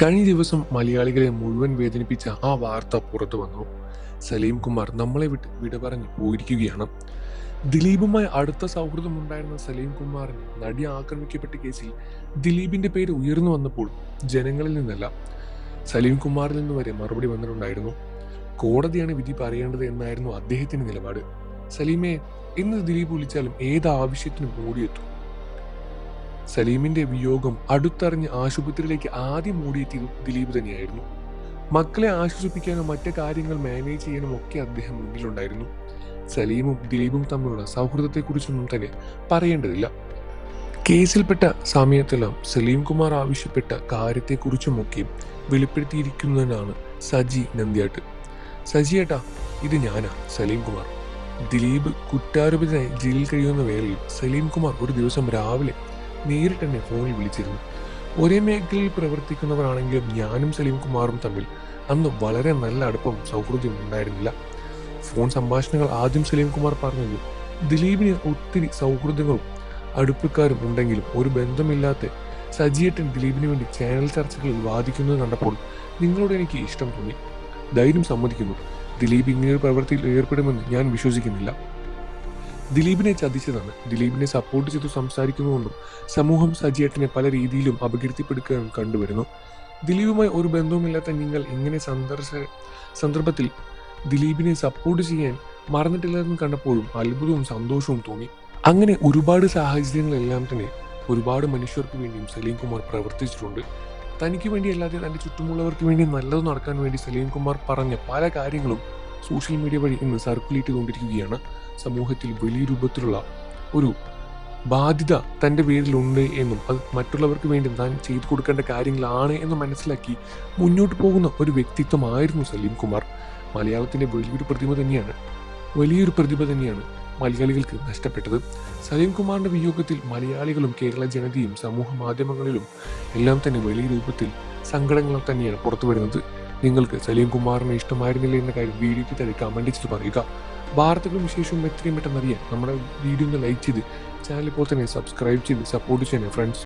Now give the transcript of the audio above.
കഴിഞ്ഞ ദിവസം മലയാളികളെ മുഴുവൻ വേദനിപ്പിച്ച ആ വാർത്ത പുറത്തു വന്നു. സലീം കുമാർ നമ്മളെ വിട്ട് വിട പറഞ്ഞ് പോയിരിക്കുകയാണ്. ദിലീപുമായി അടുത്ത സൗഹൃദമുണ്ടായിരുന്ന സലീം കുമാറിന് നടി ആക്രമിക്കപ്പെട്ട കേസിൽ ദിലീപിന്റെ പേര് ഉയർന്നു വന്നപ്പോൾ ജനങ്ങളിൽ നിന്നല്ല, സലീം കുമാറിൽ നിന്ന് വരെ മറുപടി വന്നിട്ടുണ്ടായിരുന്നു. കോടതിയാണ് വിധി പറയേണ്ടത് എന്നായിരുന്നു അദ്ദേഹത്തിന്റെ നിലപാട്. സലീമെ, ഇന്ന് ദിലീപ് വിളിച്ചാലും ഏത് ആവശ്യത്തിനും ഓടിയെത്തും. സലീമിന്റെ വിയോഗം അടുത്തറിഞ്ഞ് ആശുപത്രിയിലേക്ക് ആദ്യം ഓടിയെത്തിയതും ദിലീപ് തന്നെയായിരുന്നു. മക്കളെ ആശ്വസിപ്പിക്കാനും മറ്റു കാര്യങ്ങൾ മാനേജ് ചെയ്യാനും ഒക്കെ അദ്ദേഹം മുന്നിലുണ്ടായിരുന്നു. സലീമും ദിലീപും തമ്മിലുള്ള സൗഹൃദത്തെക്കുറിച്ചൊന്നും തന്നെ പറയേണ്ടതില്ല. കേസിൽപ്പെട്ട സമയത്തെല്ലാം സലീം കുമാർ ആവശ്യപ്പെട്ട കാര്യത്തെക്കുറിച്ചുമൊക്കെ വെളിപ്പെടുത്തിയിരിക്കുന്നതിനാണ് സജി നന്ദ്യാട്ട്. സജിയേട്ടാ, ഇത് ഞാനാ, സലീം കുമാർ. ദിലീപ് കുറ്റാരോപിതനായി ജയിലിൽ കഴിയുന്ന വേളയിൽ സലീം കുമാർ ഒരു ദിവസം രാവിലെ നേരിട്ട് എന്നെ ഫോണിൽ വിളിച്ചിരുന്നു. ഒരേ മേഖലയിൽ പ്രവർത്തിക്കുന്നവരാണെങ്കിലും ഞാനും സലീം കുമാറും തമ്മിൽ അന്ന് വളരെ നല്ല അടുപ്പം സൗഹൃദം ഉണ്ടായിരുന്നില്ല. ഫോൺ സംഭാഷണങ്ങൾ ആദ്യം സലീം കുമാർ പറഞ്ഞത്, ദിലീപിന് ഒത്തിരി സൗഹൃദങ്ങളും അടുപ്പക്കാരും ഉണ്ടെങ്കിലും ഒരു ബന്ധമില്ലാത്ത സജിയേട്ടൻ ദിലീപിന് വേണ്ടി ചാനൽ ചർച്ചകളിൽ വാദിക്കുന്നത് കണ്ടപ്പോൾ നിങ്ങളോട് എനിക്ക് ഇഷ്ടം തോന്നി. ധൈര്യം സമ്മതിക്കുന്നു, ദിലീപ് ഇങ്ങനെയൊരു പ്രവൃത്തിയിൽ ഏർപ്പെടുമെന്ന് ഞാൻ വിശ്വസിക്കുന്നില്ല. ദിലീപിനെ ചതിച്ചതാണ്. ദിലീപിനെ സപ്പോർട്ട് ചെയ്തു സംസാരിക്കുന്നതുകൊണ്ടും സമൂഹം സജിയേട്ടനെ പല രീതിയിലും അപകീർത്തിപ്പെടുക്കാൻ കണ്ടുവരുന്നു. ദിലീപുമായി ഒരു ബന്ധവുമില്ലാത്ത നിങ്ങൾ ഇങ്ങനെ സന്ദർഭത്തിൽ ദിലീപിനെ സപ്പോർട്ട് ചെയ്യാൻ മറന്നിട്ടില്ലെന്ന് കണ്ടപ്പോഴും അത്ഭുതവും സന്തോഷവും തോന്നി. അങ്ങനെ ഒരുപാട് സാഹചര്യങ്ങളെല്ലാം തന്നെ ഒരുപാട് മനുഷ്യർക്ക് വേണ്ടിയും സലീം കുമാർ പ്രവർത്തിച്ചിട്ടുണ്ട്. തനിക്ക് വേണ്ടിയല്ലാതെ തൻ്റെ ചുറ്റുമുള്ളവർക്ക് വേണ്ടി നല്ലത് നടക്കാൻ വേണ്ടി സലീം കുമാർ പറഞ്ഞ പല കാര്യങ്ങളും സോഷ്യൽ മീഡിയ വഴി ഇന്ന് സർക്കുലേറ്റ് ചെയ്തുകൊണ്ടിരിക്കുകയാണ്. സമൂഹത്തിൽ വലിയ രൂപത്തിലുള്ള ഒരു ബാധ്യത തൻ്റെ പേരിലുണ്ട് എന്നും അത് മറ്റുള്ളവർക്ക് വേണ്ടി താൻ ചെയ്തു കൊടുക്കേണ്ട കാര്യങ്ങളാണ് എന്ന് മനസ്സിലാക്കി മുന്നോട്ട് പോകുന്ന ഒരു വ്യക്തിത്വമായിരുന്നു സലീം കുമാർ. മലയാളത്തിൻ്റെ വലിയൊരു പ്രതിഭ തന്നെയാണ് മലയാളികൾക്ക് നഷ്ടപ്പെട്ടത്. സലീം കുമാറിന്റെ വിയോഗത്തിൽ മലയാളികളും കേരള ജനതയും സമൂഹ മാധ്യമങ്ങളിലും എല്ലാം തന്നെ വലിയ രൂപത്തിൽ സങ്കടങ്ങൾ തന്നെയാണ് പുറത്തു വരുന്നത്. നിങ്ങൾക്ക് സലീം കുമാറിനെ ഇഷ്ടമായിരുന്നില്ല എന്ന കാര്യം വീഡിയോയ്ക്ക് താഴെ കമന്റ് ചെയ്ത് പറയുക. വാർത്തകളും വിശേഷവും എത്രയും പെട്ടെന്ന് അറിയാൻ നമ്മുടെ വീഡിയോ ഒന്ന് ലൈക്ക് ചെയ്ത് ചാനൽ ഇപ്പോൾ തന്നെ സബ്സ്ക്രൈബ് ചെയ്ത് സപ്പോർട്ട് ചെയ്യണേ ഫ്രണ്ട്സ്.